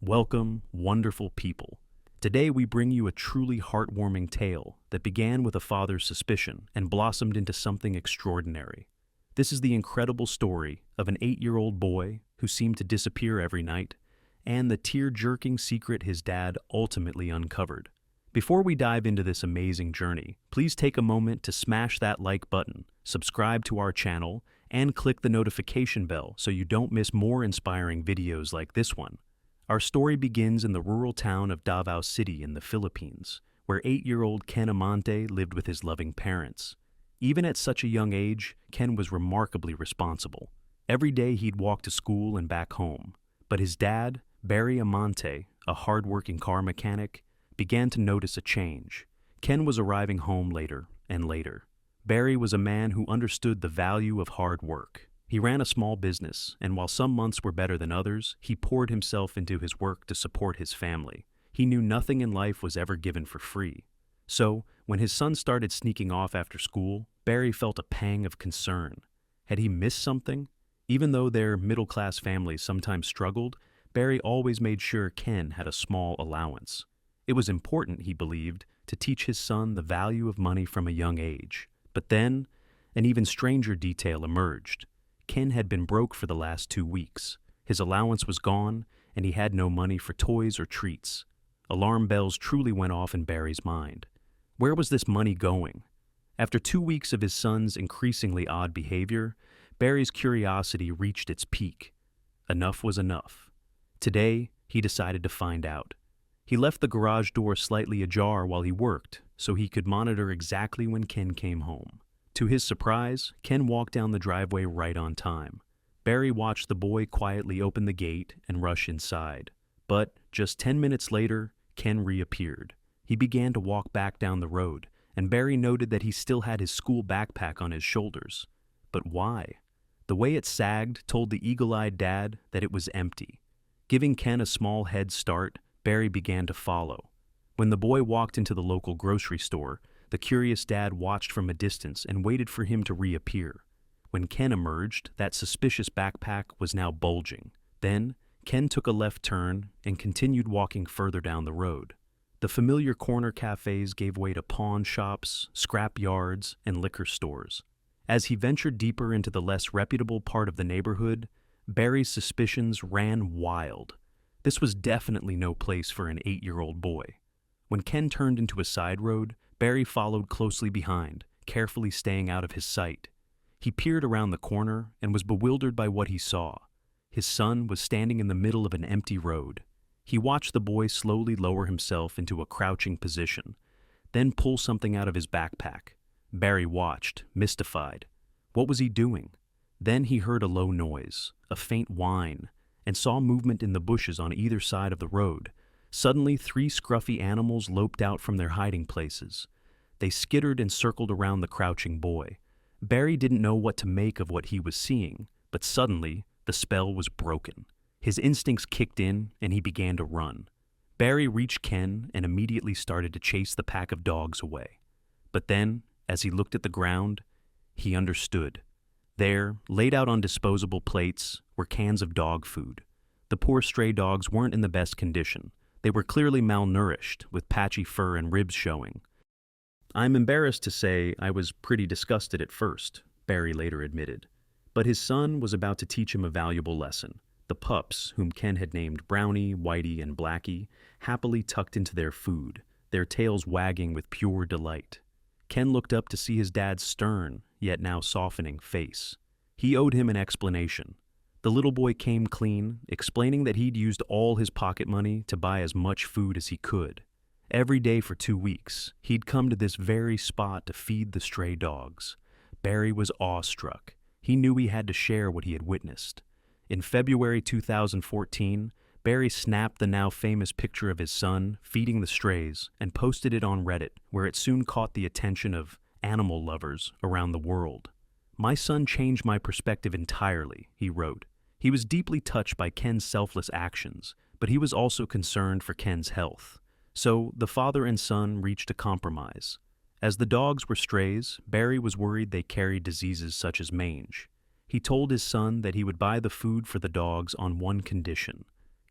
Welcome, wonderful people. Today we bring you a truly heartwarming tale that began with a father's suspicion and blossomed into something extraordinary. This is the incredible story of an 8-year-old boy who seemed to disappear every night, and the tear-jerking secret his dad ultimately uncovered. Before we dive into this amazing journey, please take a moment to smash that like button, subscribe to our channel, and click the notification bell so you don't miss more inspiring videos like this one. Our story begins in the rural town of Davao City in the Philippines, where 8-year-old Ken Amante lived with his loving parents. Even at such a young age, Ken was remarkably responsible. Every day he'd walk to school and back home. But his dad, Barry Amante, a hard-working car mechanic, began to notice a change. Ken was arriving home later and later. Barry was a man who understood the value of hard work. He ran a small business, and while some months were better than others, he poured himself into his work to support his family. He knew nothing in life was ever given for free. So, when his son started sneaking off after school, Barry felt a pang of concern. Had he missed something? Even though their middle-class families sometimes struggled, Barry always made sure Ken had a small allowance. It was important, he believed, to teach his son the value of money from a young age. But then, an even stranger detail emerged. Ken had been broke for the last 2 weeks. His allowance was gone, and he had no money for toys or treats. Alarm bells truly went off in Barry's mind. Where was this money going? After 2 weeks of his son's increasingly odd behavior, Barry's curiosity reached its peak. Enough was enough. Today, he decided to find out. He left the garage door slightly ajar while he worked, so he could monitor exactly when Ken came home. To his surprise, Ken walked down the driveway right on time. Barry watched the boy quietly open the gate and rush inside. But just 10 minutes later, Ken reappeared. He began to walk back down the road, and Barry noted that he still had his school backpack on his shoulders. But why? The way it sagged told the eagle-eyed dad that it was empty. Giving Ken a small head start, Barry began to follow. When the boy walked into the local grocery store, the curious dad watched from a distance and waited for him to reappear. When Ken emerged, that suspicious backpack was now bulging. Then, Ken took a left turn and continued walking further down the road. The familiar corner cafes gave way to pawn shops, scrap yards, and liquor stores. As he ventured deeper into the less reputable part of the neighborhood, Barry's suspicions ran wild. This was definitely no place for an 8-year-old boy. When Ken turned into a side road, Barry followed closely behind, carefully staying out of his sight. He peered around the corner and was bewildered by what he saw. His son was standing in the middle of an empty road. He watched the boy slowly lower himself into a crouching position, then pull something out of his backpack. Barry watched, mystified. What was he doing? Then he heard a low noise, a faint whine, and saw movement in the bushes on either side of the road. Suddenly, 3 scruffy animals loped out from their hiding places. They skittered and circled around the crouching boy. Barry didn't know what to make of what he was seeing, but suddenly, the spell was broken. His instincts kicked in, and he began to run. Barry reached Ken and immediately started to chase the pack of dogs away. But then, as he looked at the ground, he understood. There, laid out on disposable plates, were cans of dog food. The poor stray dogs weren't in the best condition. They were clearly malnourished, with patchy fur and ribs showing. "I'm embarrassed to say I was pretty disgusted at first," Barry later admitted. But his son was about to teach him a valuable lesson. The pups, whom Ken had named Brownie, Whitey, and Blackie, happily tucked into their food, their tails wagging with pure delight. Ken looked up to see his dad's stern, yet now softening face. He owed him an explanation. The little boy came clean, explaining that he'd used all his pocket money to buy as much food as he could. Every day for 2 weeks, he'd come to this very spot to feed the stray dogs. Barry was awestruck. He knew he had to share what he had witnessed. In February 2014, Barry snapped the now famous picture of his son feeding the strays and posted it on Reddit, where it soon caught the attention of animal lovers around the world. "My son changed my perspective entirely," he wrote. He was deeply touched by Ken's selfless actions, but he was also concerned for Ken's health. So the father and son reached a compromise. As the dogs were strays, Barry was worried they carried diseases such as mange. He told his son that he would buy the food for the dogs on one condition: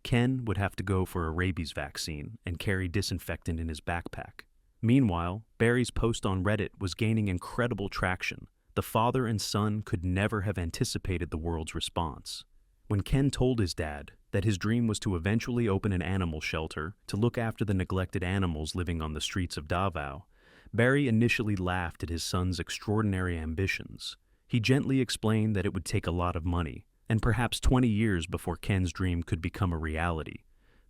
Ken would have to go for a rabies vaccine and carry disinfectant in his backpack. Meanwhile, Barry's post on Reddit was gaining incredible traction. The father and son could never have anticipated the world's response. When Ken told his dad that his dream was to eventually open an animal shelter to look after the neglected animals living on the streets of Davao, Barry initially laughed at his son's extraordinary ambitions. He gently explained that it would take a lot of money, and perhaps 20 years before Ken's dream could become a reality.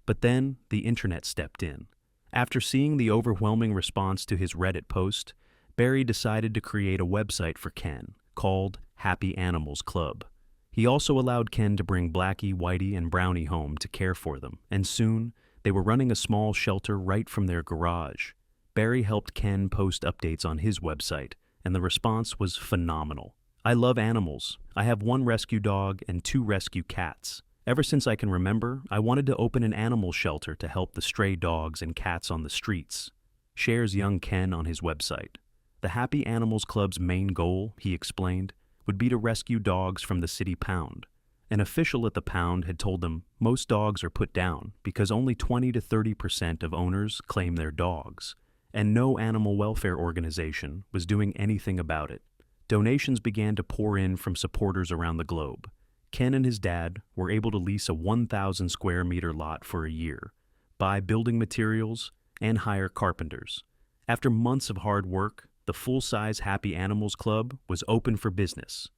But then, the internet stepped in. After seeing the overwhelming response to his Reddit post, Barry decided to create a website for Ken called Happy Animals Club. He also allowed Ken to bring Blackie, Whitey, and Brownie home to care for them, and soon, they were running a small shelter right from their garage. Barry helped Ken post updates on his website, and the response was phenomenal. I love animals. I have 1 rescue dog and 2 rescue cats. Ever since I can remember, I wanted to open an animal shelter to help the stray dogs and cats on the streets, shares young Ken on his website. The Happy Animals Club's main goal, he explained, would be to rescue dogs from the city pound. An official at the pound had told them most dogs are put down because only 20 to 30% of owners claim their dogs, and no animal welfare organization was doing anything about it. Donations began to pour in from supporters around the globe. Ken and his dad were able to lease a 1,000 square meter lot for a year, buy building materials, and hire carpenters. After months of hard work, the full-size Happy Animals Club was open for business.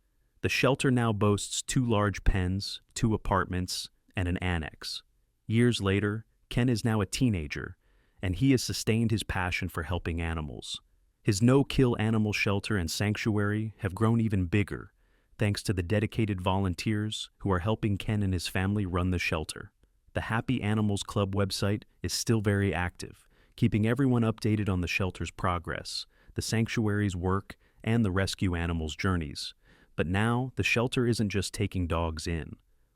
The shelter now boasts 2 large pens, 2 apartments, and an annex. Years later, Ken is now a teenager, and he has sustained his passion for helping animals. His no-kill animal shelter and sanctuary have grown even bigger, thanks to the dedicated volunteers who are helping Ken and his family run the shelter. The Happy Animals Club website is still very active, keeping everyone updated on the shelter's progress, the sanctuary's work, and the rescue animals' journeys. But now, the shelter isn't just taking dogs in.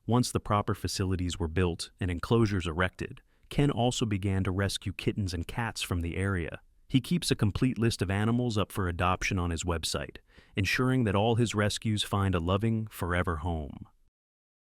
Once the proper facilities were built and enclosures erected, Ken also began to rescue kittens and cats from the area. He keeps a complete list of animals up for adoption on his website, ensuring that all his rescues find a loving, forever home.